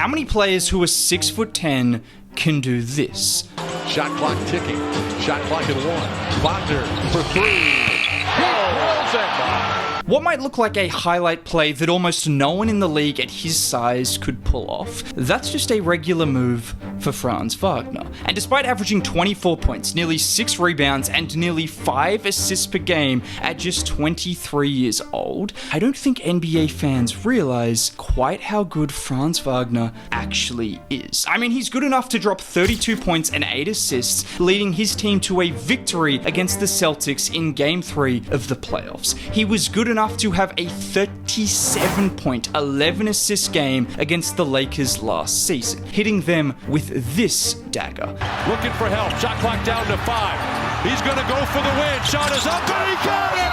how many players who are 6'10" can do this? Shot clock ticking. Shot clock at 1. Wagner for 3. He drills it. What might look like a highlight play that almost no one in the league at his size could pull off, that's just a regular move for Franz Wagner. And despite averaging 24 points, nearly 6 rebounds, and nearly 5 assists per game at just 23 years old, I don't think NBA fans realize quite how good Franz Wagner actually is. I mean, he's good enough to drop 32 points and 8 assists, leading his team to a victory against the Celtics in Game 3 of the playoffs. He was good enough to have a 37-point, 11-assist game against the Lakers last season, hitting them with this dagger. Looking for help. Shot clock down to 5. He's going to go for the win. Shot is up and he got it!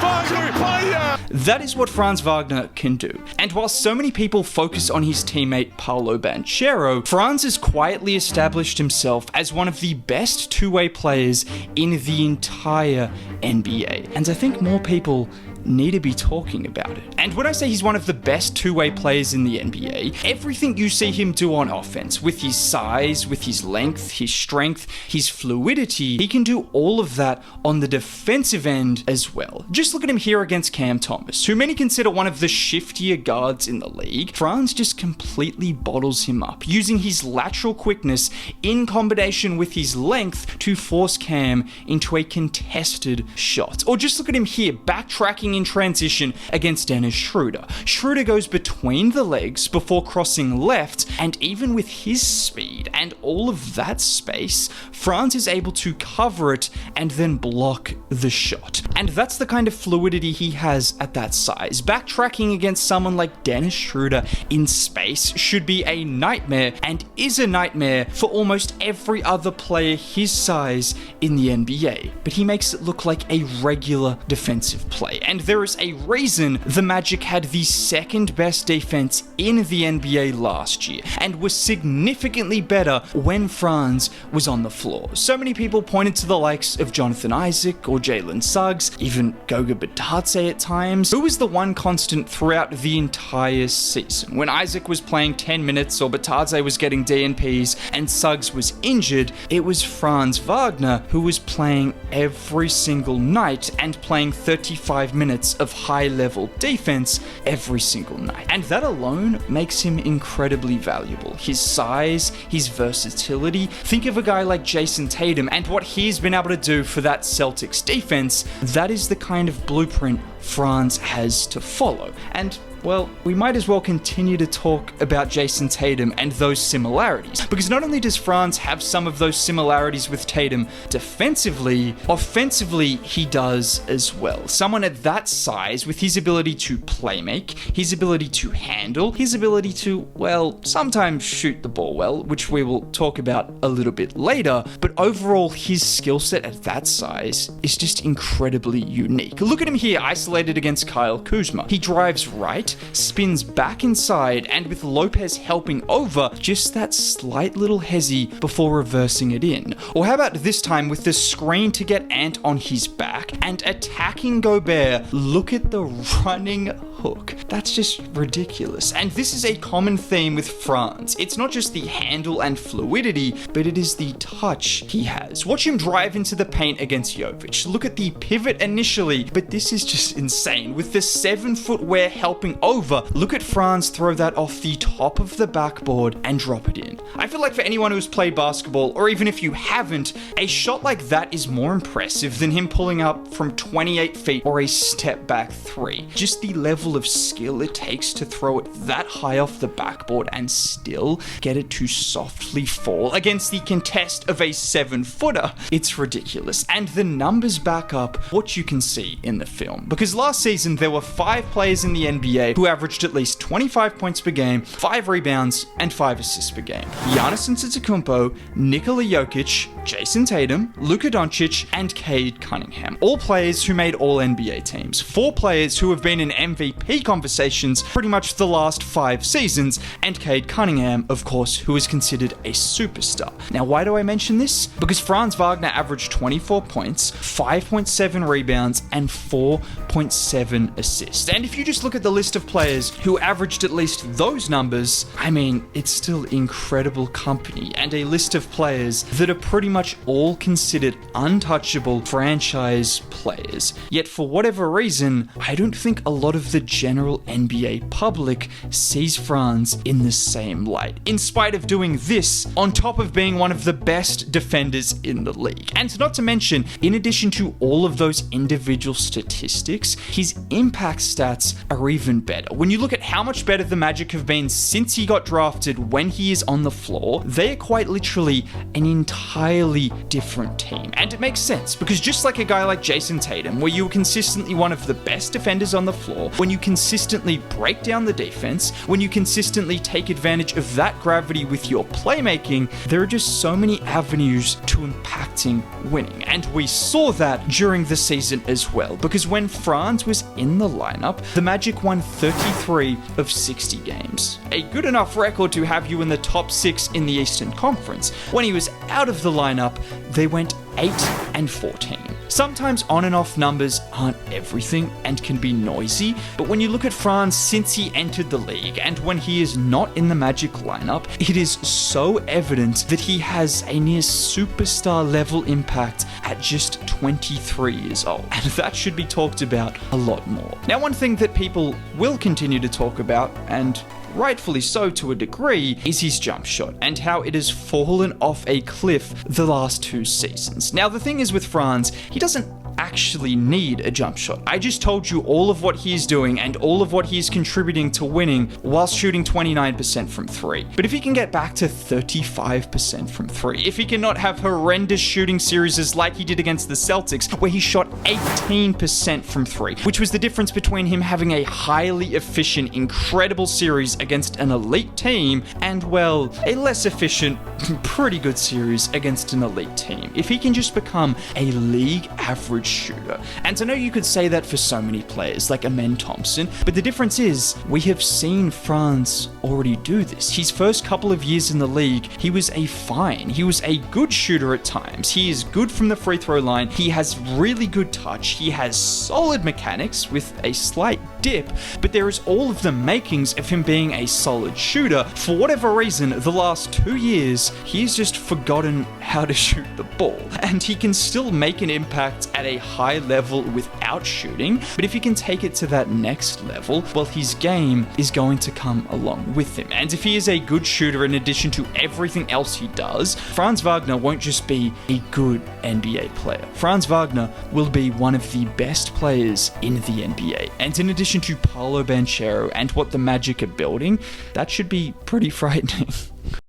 Franz Wagner! That is what Franz Wagner can do. And while so many people focus on his teammate Paolo Banchero, Franz has quietly established himself as one of the best two-way players in the entire NBA. And I think more people need to be talking about it. And when I say he's one of the best two-way players in the NBA, everything you see him do on offense, with his size, with his length, his strength, his fluidity, he can do all of that on the defensive end as well. Just look at him here against Cam Thomas, who many consider one of the shiftier guards in the league. Franz just completely bottles him up, using his lateral quickness in combination with his length to force Cam into a contested shot. Or just look at him here, backtracking in transition against Dennis Schroeder. Schroeder goes between the legs before crossing left, and even with his speed and all of that space, Franz is able to cover it and then block the shot. And that's the kind of fluidity he has at that size. Backtracking against someone like Dennis Schroeder in space should be a nightmare, and is a nightmare for almost every other player his size in the NBA. But he makes it look like a regular defensive play. And there is a reason the Magic had the second best defense in the NBA last year, and was significantly better when Franz was on the floor. So many people pointed to the likes of Jonathan Isaac or Jalen Suggs, even Goga Bitadze at times. Who was the one constant throughout the entire season? When Isaac was playing 10 minutes or Bitadze was getting DNPs and Suggs was injured, it was Franz Wagner who was playing every single night and playing 35 minutes of high-level defense every single night. And that alone makes him incredibly valuable. His size, his versatility. Think of a guy like Jason Tatum and what he's been able to do for that Celtics defense. That is the kind of blueprint Franz has to follow. And well, we might as well continue to talk about Jason Tatum and those similarities, because not only does Franz have some of those similarities with Tatum defensively, offensively he does as well. Someone at that size, with his ability to play make, his ability to handle, his ability to, well, sometimes shoot the ball well, which we will talk about a little bit later, but overall his skill set at that size is just incredibly unique. Look at him here, isolated against Kyle Kuzma. He drives right, spins back inside, and with Lopez helping over, just that slight little hezzy before reversing it in. Or how about this time with the screen to get Ant on his back and attacking Gobert? Look at the running hook. That's just ridiculous. And this is a common theme with Franz. It's not just the handle and fluidity, but it is the touch he has. Watch him drive into the paint against Jovic. Look at the pivot initially, but this is just insane. With the 7-foot wear helping over, look at Franz throw that off the top of the backboard and drop it in. I feel like for anyone who's played basketball, or even if you haven't, a shot like that is more impressive than him pulling up from 28 feet or a step back 3. Just the level of skill it takes to throw it that high off the backboard and still get it to softly fall against the contest of a 7-footer. It's ridiculous. And the numbers back up what you can see in the film. Because last season there were 5 players in the NBA who averaged at least 25 points per game, 5 rebounds, and 5 assists per game. Giannis Antetokounmpo, Nikola Jokic, Jason Tatum, Luka Doncic, and Cade Cunningham. All players who made all NBA teams. 4 players who have been in MVP conversations pretty much the last 5 seasons, and Cade Cunningham, of course, who is considered a superstar. Now, why do I mention this? Because Franz Wagner averaged 24 points, 5.7 rebounds, and 4.7 assists. And if you just look at the list of players who averaged at least those numbers, I mean, it's still incredible company, and a list of players that are pretty much all considered untouchable franchise players. Yet for whatever reason, I don't think a lot of the general NBA public sees Franz in the same light, in spite of doing this on top of being one of the best defenders in the league. And not to mention, in addition to all of those individual statistics, his impact stats are even better. When you look at how much better the Magic have been since he got drafted when he is on the floor, they are quite literally an entirely different team. And it makes sense, because just like a guy like Jason Tatum, where you are consistently one of the best defenders on the floor, when you consistently break down the defense, when you consistently take advantage of that gravity with your playmaking, there are just so many avenues to impacting winning. And we saw that during the season as well, because when Franz was in the lineup, the Magic won 33 of 60 games. A good enough record to have you in the top 6 in the Eastern Conference. When he was out of the lineup, they went 8-14. Sometimes on and off numbers aren't everything and can be noisy, but when you look at Franz since he entered the league and when he is not in the Magic lineup, it is so evident that he has a near superstar level impact at just 23 years old. And that should be talked about a lot more. Now, one thing that people will continue to talk about, and rightfully so to a degree, is his jump shot and how it has fallen off a cliff the last 2 seasons. Now, the thing is with Franz, he doesn't actually need a jump shot. I just told you all of what he's doing and all of what he's contributing to winning whilst shooting 29% from 3. But if he can get back to 35% from 3, if he cannot have horrendous shooting series like he did against the Celtics, where he shot 18% from 3, which was the difference between him having a highly efficient, incredible series against an elite team and, well, a less efficient, pretty good series against an elite team. If he can just become a league average shooter. And I know you could say that for so many players like Amen Thompson, but the difference is we have seen Franz already do this. His first couple of years in the league, he was he was a good shooter at times. He is good from the free throw line. He has really good touch. He has solid mechanics with a slight dip, but there is all of the makings of him being a solid shooter. For whatever reason, the last 2 years, he's just forgotten how to shoot the ball. And he can still make an impact at a high level without shooting, but if he can take it to that next level, well, his game is going to come along with him. And if he is a good shooter in addition to everything else he does, Franz Wagner won't just be a good NBA player. Franz Wagner will be one of the best players in the NBA. And in addition to Paolo Banchero and what the Magic are building, that should be pretty frightening.